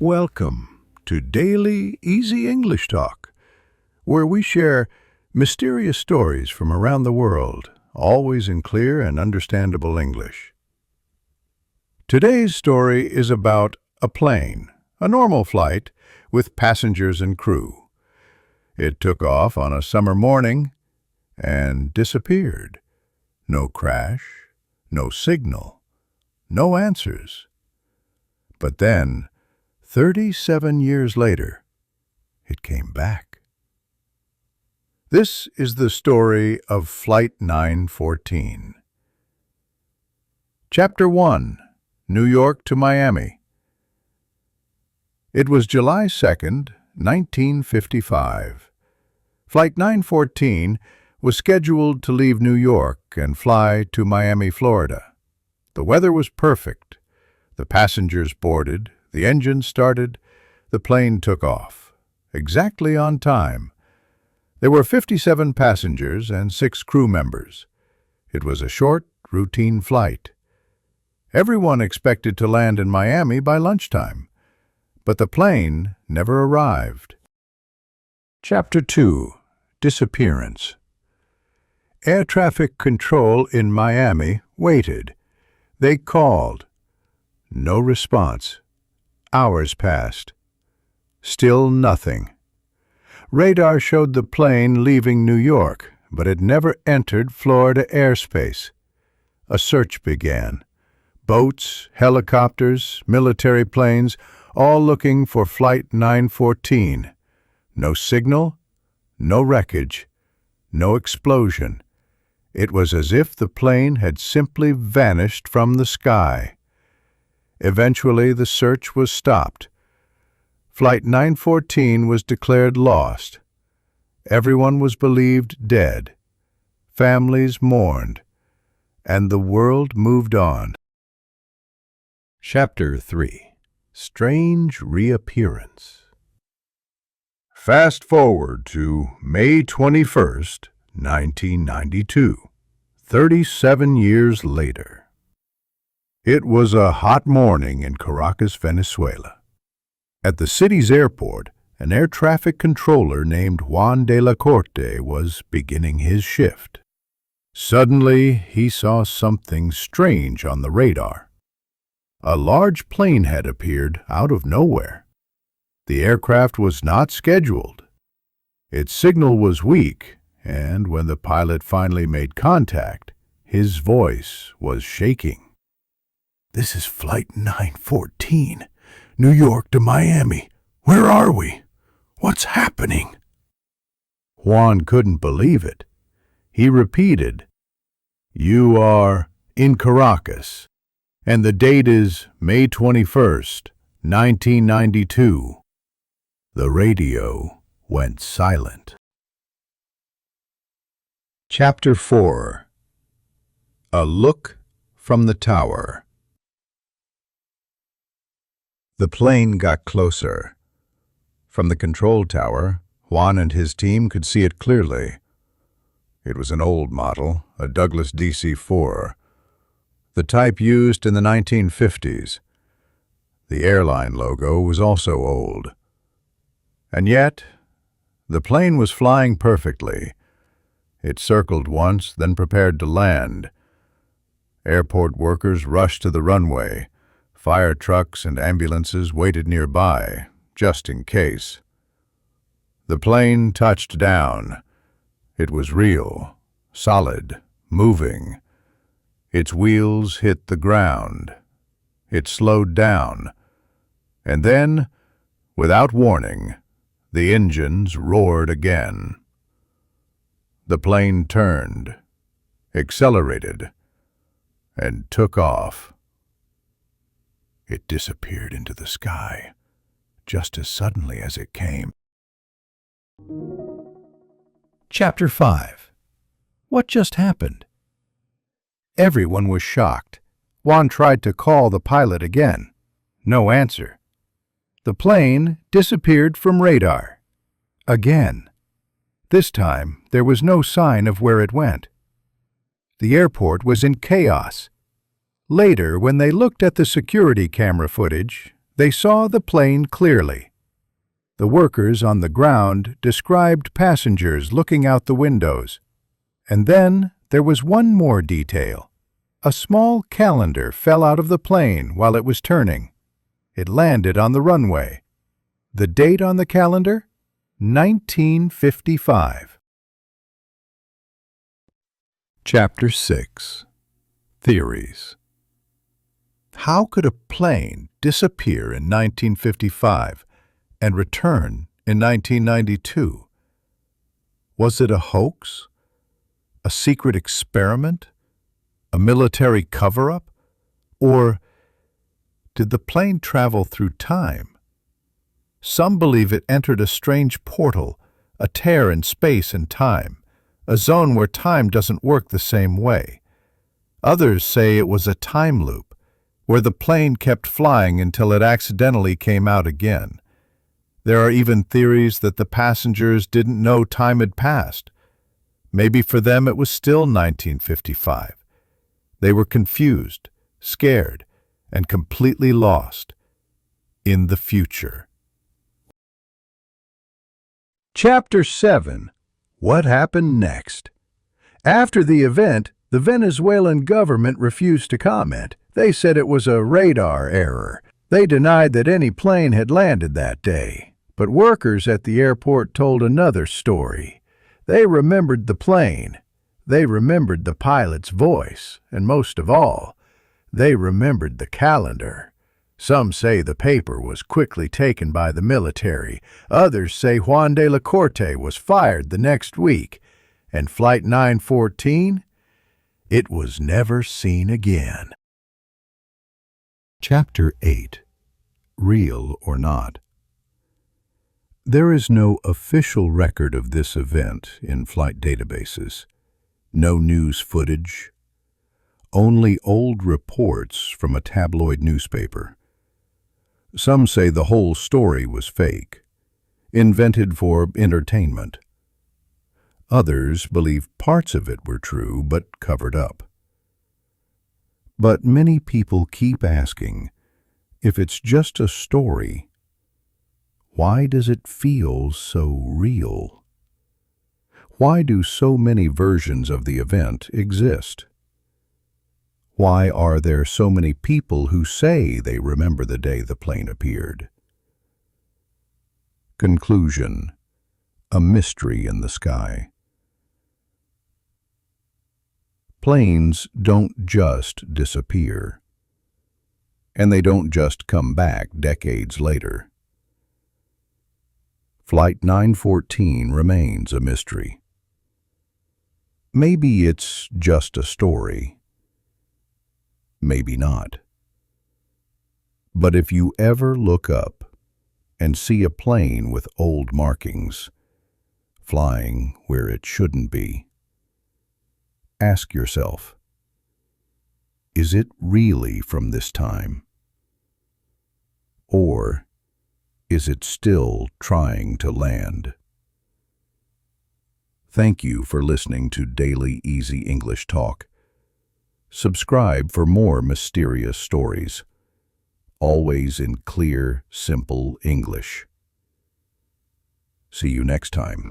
Welcome to Daily Easy English Talk, where we share mysterious stories from around the world, always in clear and understandable English. Today's story is about a plane, a normal flight with passengers and crew. It took off on a summer morning and disappeared. No crash, no signal, no answers. But then, 37 years later, it came back. This is the story of Flight 914. Chapter 1. New York to Miami. It was July 2nd, 1955. Flight 914 was scheduled to leave New York and fly to Miami, Florida. The weather was perfect. The passengers boarded. The engine started, the plane took off, exactly on time. There were 57 passengers and 6 crew members. It was a short, routine flight. Everyone expected to land in Miami by lunchtime, but the plane never arrived. Chapter 2. Disappearance. Air traffic control in Miami waited. They called. No response. Hours passed. Still nothing. Radar showed the plane leaving New York, but it never entered Florida airspace. A search began. Boats, helicopters, military planes, all looking for Flight 914. No signal, no wreckage, no explosion. It was as if the plane had simply vanished from the sky. Eventually, the search was stopped. Flight 914 was declared lost. Everyone was believed dead. Families mourned, and the world moved on. Chapter 3. Strange Reappearance. Fast forward to May 21st, 1992, 37 years later. It was a hot morning in Caracas, Venezuela. At the city's airport, an air traffic controller named Juan de la Corte was beginning his shift. Suddenly, he saw something strange on the radar. A large plane had appeared out of nowhere. The aircraft was not scheduled. Its signal was weak, and when the pilot finally made contact, his voice was shaking. "This is Flight 914, New York to Miami. Where are we? What's happening?" Juan couldn't believe it. He repeated, "You are in Caracas, and the date is May 21st, 1992. The radio went silent. Chapter 4. A Look from the Tower. The plane got closer. From the control tower, Juan and his team could see it clearly. It was an old model, a Douglas DC-4, the type used in the 1950s. The airline logo was also old. And yet, the plane was flying perfectly. It circled once, then prepared to land. Airport workers rushed to the runway. Fire trucks and ambulances waited nearby, just in case. The plane touched down. It was real, solid, moving. Its wheels hit the ground. It slowed down. And then, without warning, the engines roared again. The plane turned, accelerated, and took off. It disappeared into the sky, just as suddenly as it came. Chapter 5. What just happened? Everyone was shocked. Juan tried to call the pilot again. No answer. The plane disappeared from radar. Again. This time, there was no sign of where it went. The airport was in chaos. Later, when they looked at the security camera footage, They saw the plane clearly. The workers on the ground described passengers looking out the windows. And then there was one more detail. A small calendar fell out of the plane while it was turning. It landed on the runway. The date on the calendar? 1955. Chapter 6. Theories. How could a plane disappear in 1955 and return in 1992? Was it a hoax? A secret experiment? A military cover-up? Or did the plane travel through time? Some believe it entered a strange portal, a tear in space and time, a zone where time doesn't work the same way. Others say it was a time loop, where the plane kept flying until it accidentally came out again. There are even theories that the passengers didn't know time had passed. Maybe for them it was still 1955. They were confused, scared, and completely lost in the future. Chapter 7. What happened next? After the event, the Venezuelan government refused to comment. They said it was a radar error. They denied that any plane had landed that day. But workers at the airport told another story. They remembered the plane. They remembered the pilot's voice. And most of all, they remembered the calendar. Some say the paper was quickly taken by the military. Others say Juan de la Corte was fired the next week. And Flight 914? It was never seen again. Chapter 8. Real or Not. There is no official record of this event in flight databases. No news footage. Only old reports from a tabloid newspaper. Some say the whole story was fake, invented for entertainment. Others believe parts of it were true but covered up. But many people keep asking, if it's just a story, why does it feel so real? Why do so many versions of the event exist? Why are there so many people who say they remember the day the plane appeared? Conclusion: a mystery in the sky. Planes don't just disappear, and they don't just come back decades later. Flight 914 remains a mystery. Maybe it's just a story. Maybe not. But if you ever look up and see a plane with old markings, flying where it shouldn't be, ask yourself, is it really from this time? Or is it still trying to land? Thank you for listening to Daily Easy English Talk. Subscribe for more mysterious stories, always in clear, simple English. See you next time.